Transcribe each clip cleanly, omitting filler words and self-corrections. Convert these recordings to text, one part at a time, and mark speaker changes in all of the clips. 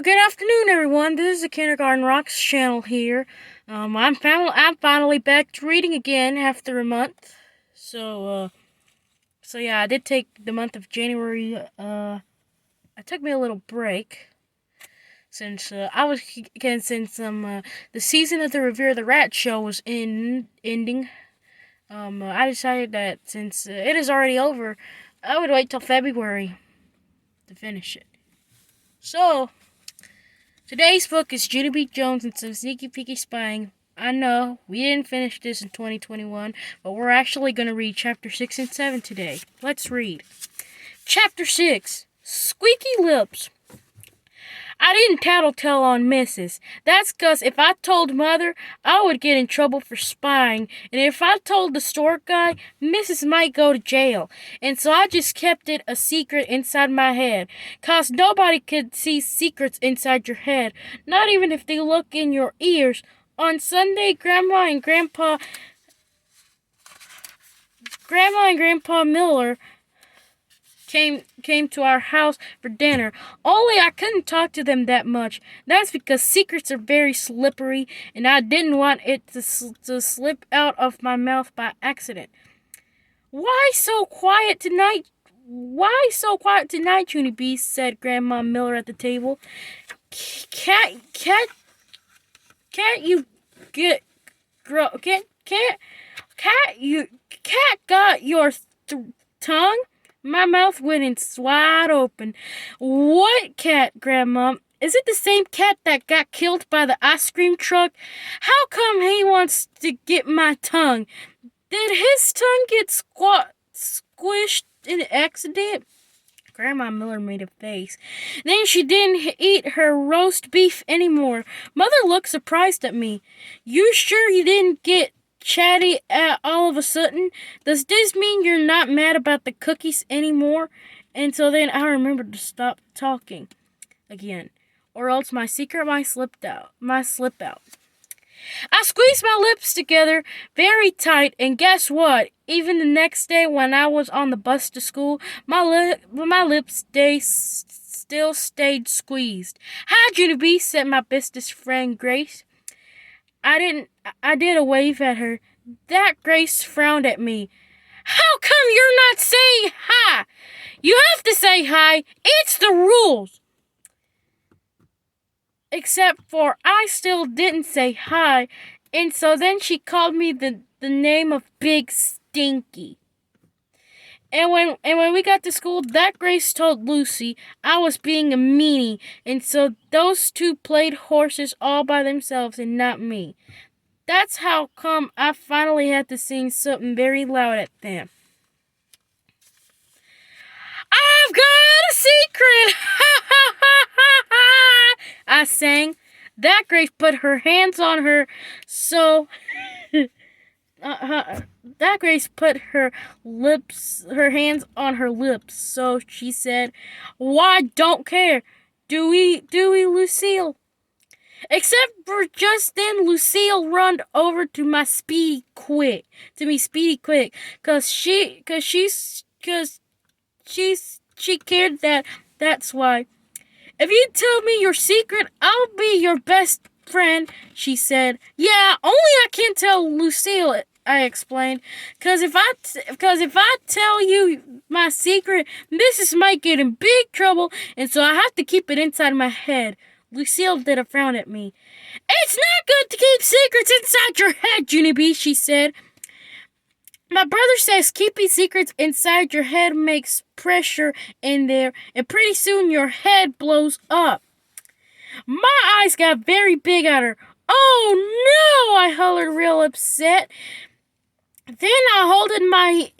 Speaker 1: Good afternoon, everyone. This is the Kindergarten Rocks channel here. I'm finally back to reading again after a month. So yeah, I did take the month of January. I took me a little break since the season of the Revere the Rat show was ending. I decided that since it is already over, I would wait till February to finish it. So. Today's book is Junie B Jones and some sneaky peeky spying. I know, we didn't finish this in 2021, but we're actually going to read Chapter 6 and 7 today. Let's read. Chapter 6, Squeaky Lips. I didn't tattletale on Mrs. That's 'cause if I told Mother, I would get in trouble for spying. And if I told the store guy, Mrs. might go to jail. And so I just kept it a secret inside my head. 'Cause nobody could see secrets inside your head. Not even if they look in your ears. On Sunday, Grandma and Grandpa Miller came to our house for dinner. Only I couldn't talk to them that much. That's because secrets are very slippery, and I didn't want it to slip out of my mouth by accident. Why so quiet tonight? Junie B? Said Grandma Miller at the table. Can't you get cat got your tongue? My mouth went wide open. What cat, Grandma? Is it the same cat that got killed by the ice cream truck? How come he wants to get my tongue? Did his tongue get squished in an accident? Grandma Miller made a face. Then she didn't eat her roast beef anymore. Mother looked surprised at me. You sure you didn't get chatty all of a sudden? Does this mean you're not mad about the cookies anymore? And so then I remembered to stop talking again, or else my secret might slip out. I squeezed my lips together very tight, and guess what? Even the next day when I was on the bus to school, my lips still stayed squeezed. Hi, Junie B, said my bestest friend Grace. I did a wave at her. That Grace frowned at me. How come you're not saying hi? You have to say hi. It's the rules. Except for I still didn't say hi, and so then she called me the name of Big Stinky. And when we got to school, that Grace told Lucy I was being a meanie, and so those two played horses all by themselves and not me. That's how come I finally had to sing something very loud at them. I've got a secret! Ha ha ha ha ha! I sang. That Grace put her hands on her that Grace put her hands on her lips, so she said, Why, don't care. Do we, Lucille? Except for just then, Lucille run over to me speedy quick, cause she cared that's why. If you tell me your secret, I'll be your best friend, she said. Yeah, only I can't tell Lucille, I explained. Cause if I tell you my secret, Mrs. might get in big trouble, and so I have to keep it inside my head. Lucille did a frown at me. It's not good to keep secrets inside your head, Junie B, she said. My brother says keeping secrets inside your head makes pressure in there, and pretty soon your head blows up. My eyes got very big at her. Oh, no, I hollered real upset. Then I holded my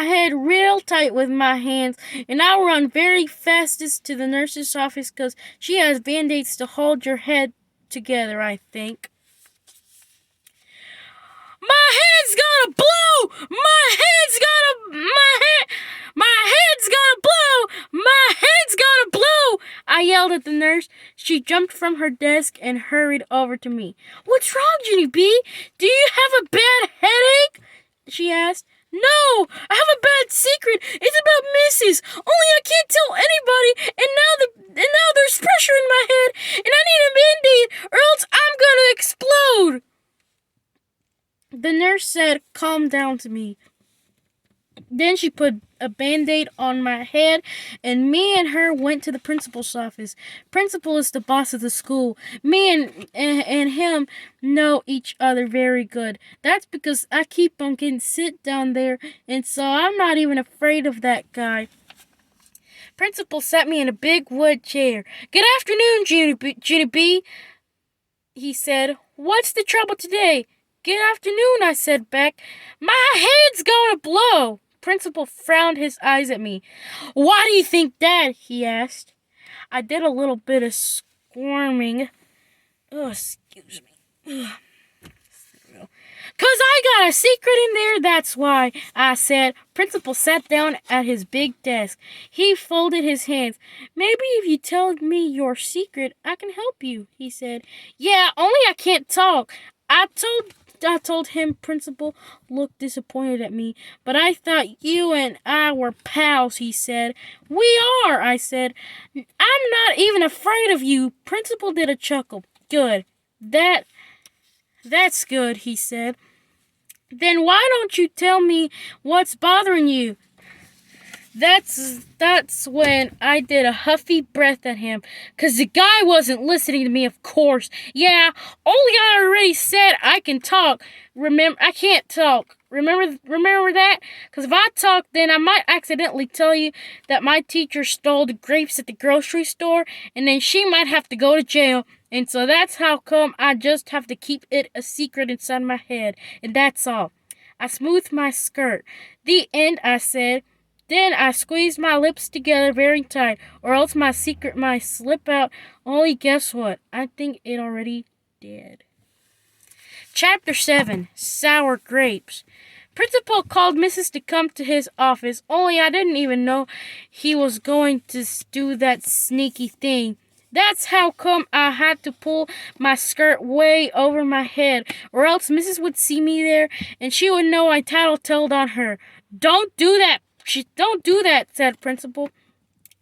Speaker 1: head real tight with my hands, and I run very fastest to the nurse's office because she has Band-Aids to hold your head together, I think. My head's gonna blow! My head's gonna blow! I yelled at the nurse. She jumped from her desk and hurried over to me. What's wrong, Junie B? Do you have a bad headache? She asked. No, I have a bad secret. It's about Mrs. Only I can't tell anybody, and now there's pressure in my head, come down to me. Then she put a Band-Aid on my head, and me and her went to the principal's office. Principal is the boss of the school. Me and him know each other very good. That's because I keep on getting sit down there, and so I'm not even afraid of that guy. Principal sat me in a big wood chair. "Good afternoon, Junie B," he said. "What's the trouble today?" "Good afternoon," I said back. "My head's gonna blow." Principal frowned his eyes at me. "Why do you think that?" he asked. I did a little bit of squirming. Oh, excuse me. "'Cause I got a secret in there, that's why," I said. Principal sat down at his big desk. He folded his hands. "Maybe if you tell me your secret, I can help you," he said. "Yeah, only I can't talk." I told him. Principal looked disappointed at me. "But I thought you and I were pals," he said. "We are," I said. "I'm not even afraid of you." Principal did a chuckle. "Good. That's good," he said. "Then why don't you tell me what's bothering you?" That's when I did a huffy breath at him, 'cause the guy wasn't listening to me, of course. "Yeah, only I already said I can talk. Remember, I can't talk. Remember that? 'Cause if I talk, then I might accidentally tell you that my teacher stole the grapes at the grocery store, and then she might have to go to jail. And so that's how come I just have to keep it a secret inside my head. And that's all." I smoothed my skirt. "The end," I said. Then I squeezed my lips together very tight, or else my secret might slip out. Only guess what? I think it already did. Chapter 7. Sour Grapes. Principal called Mrs. to come to his office, only I didn't even know he was going to do that sneaky thing. That's how come I had to pull my skirt way over my head, or else Mrs. would see me there, and she would know I tattletailed on her. "Don't do that. Don't do that," said Principal.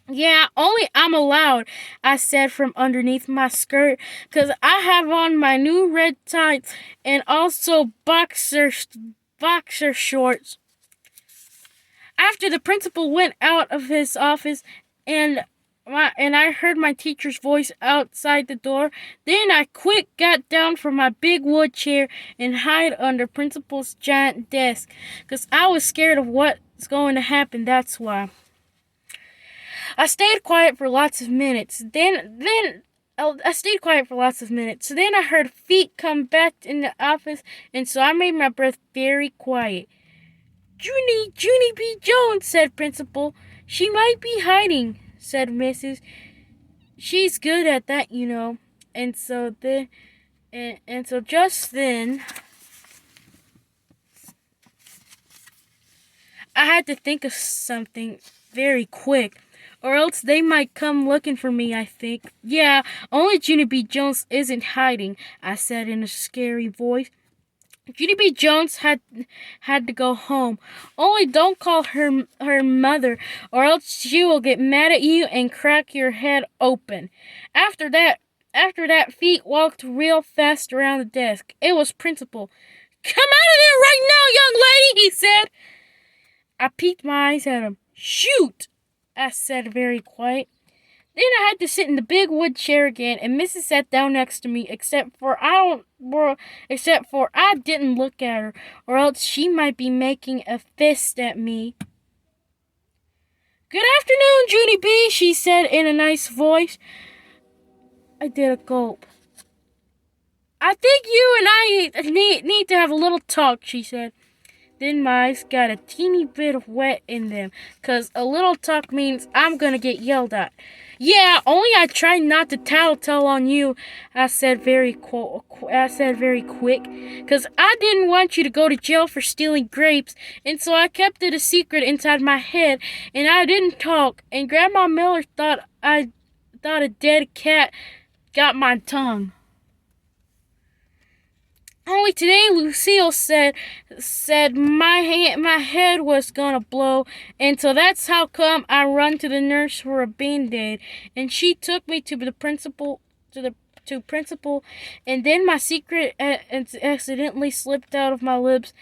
Speaker 1: "Yeah, only I'm allowed," I said from underneath my skirt, 'cause I have on my new red tights and also boxer shorts. After the principal went out of his office and I heard my teacher's voice outside the door, then I quick got down from my big wood chair and hid under Principal's giant desk, 'cause I was scared of what's going to happen, that's why. I stayed quiet for lots of minutes. Then I heard feet come back in the office, and so I made my breath very quiet. Junie B Jones," said Principal. "She might be hiding," said Mrs. "She's good at that, you know." And so just then I had to think of something very quick, or else they might come looking for me, I think. "Yeah, only Junie B Jones isn't hiding," I said in a scary voice. Junie B Jones had to go home. Only don't call her mother, or else she will get mad at you and crack your head open. After that, feet walked real fast around the desk. It was Principal. "Come out of there right now, young lady," he said. I peeked my eyes at him. "Shoot," I said very quiet. Then I had to sit in the big wood chair again, and Mrs. sat down next to me, except for I didn't look at her, or else she might be making a fist at me. "Good afternoon, Junie B," she said in a nice voice. I did a gulp. "I think you and I need to have a little talk," she said. Then my eyes got a teeny bit of wet in them, 'cause a little talk means I'm gonna get yelled at. "Yeah, only I tried not to tattletale on you," I said very quick, 'cause I didn't want you to go to jail for stealing grapes, and so I kept it a secret inside my head, and I didn't talk, and Grandma Miller thought a dead cat got my tongue. Only today Lucille said my head was gonna blow, and so that's how come I run to the nurse for a Band-Aid, and she took me to the principal, and then my secret accidentally slipped out of my lips.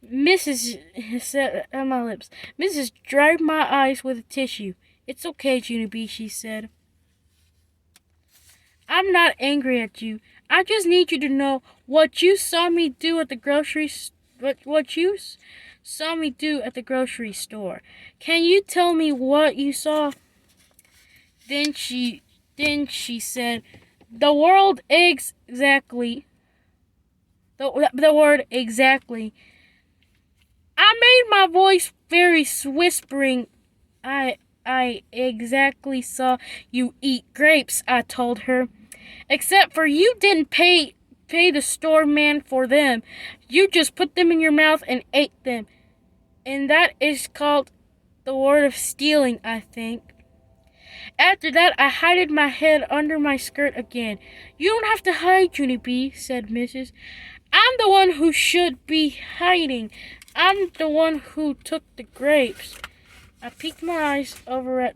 Speaker 1: Mrs. said on my lips. Mrs. dried my eyes with a tissue. It's okay, Junie B, she said. I'm not angry at you. I just need you to know what you saw me do at the grocery what you saw me do at the grocery store. Can you tell me what you saw? Then she said, the word exactly. The word exactly. I made my voice very whispering. I exactly saw you eat grapes, I told her. Except for you didn't pay the store man for them. You just put them in your mouth and ate them. And that is called the word of stealing, I think. After that, I hid my head under my skirt again. You don't have to hide, Junie B, said Mrs. I'm the one who should be hiding. I'm the one who took the grapes. I peeked my eyes over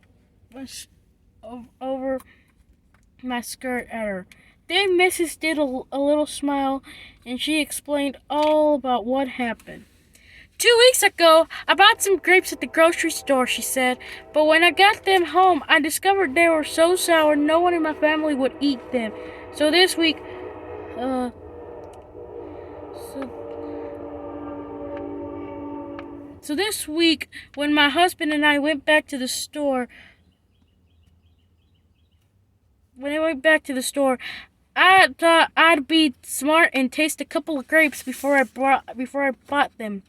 Speaker 1: my skirt at her. Then Mrs. did a little smile, and she explained all about what happened. 2 weeks ago, I bought some grapes at the grocery store, she said. But when I got them home, I discovered they were so sour no one in my family would eat them. So this week, uh, so, so this week, when my husband and I went back to the store, I thought I'd be smart and taste a couple of grapes before I bought them.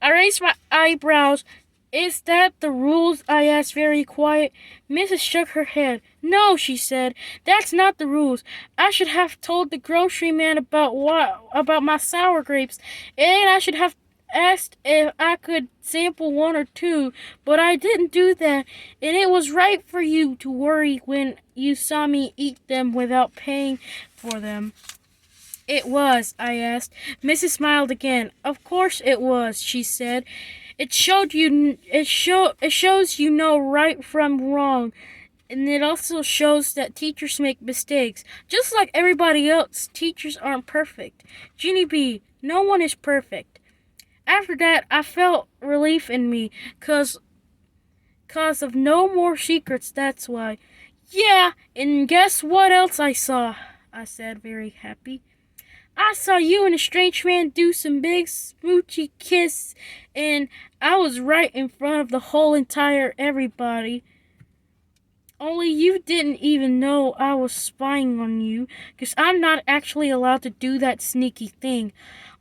Speaker 1: I raised my eyebrows. Is that the rules? I asked very quiet. Mrs. shook her head. No, she said. That's not the rules. I should have told the grocery man about my sour grapes, and I should have asked if I could sample one or two, but I didn't do that, and it was right for you to worry when you saw me eat them without paying for them. It was, I asked. Mrs. smiled again. Of course it was, she said. It shows you know right from wrong. And it also shows that teachers make mistakes. Just like everybody else, teachers aren't perfect. Junie B, no one is perfect. After that, I felt relief in me, cause of no more secrets, that's why. Yeah, and guess what else I saw? I said, very happy. I saw you and a strange man do some big smoochy kiss, and I was right in front of the whole entire everybody. Only you didn't even know I was spying on you, 'cause I'm not actually allowed to do that sneaky thing.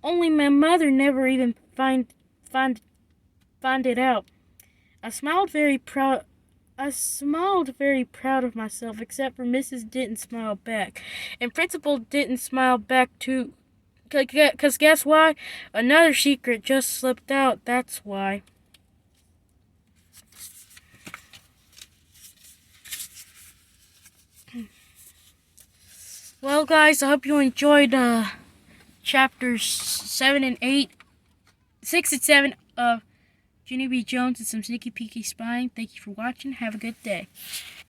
Speaker 1: Only my mother never even find it out. I smiled very proud. I smiled very proud of myself, except for Mrs. didn't smile back, and Principal didn't smile back too. 'Cause guess why? Another secret just slipped out. That's why. Well, guys, I hope you enjoyed chapters 7 and 8, 6 and 7 of Junie B Jones and some sneaky peeky spying. Thank you for watching. Have a good day.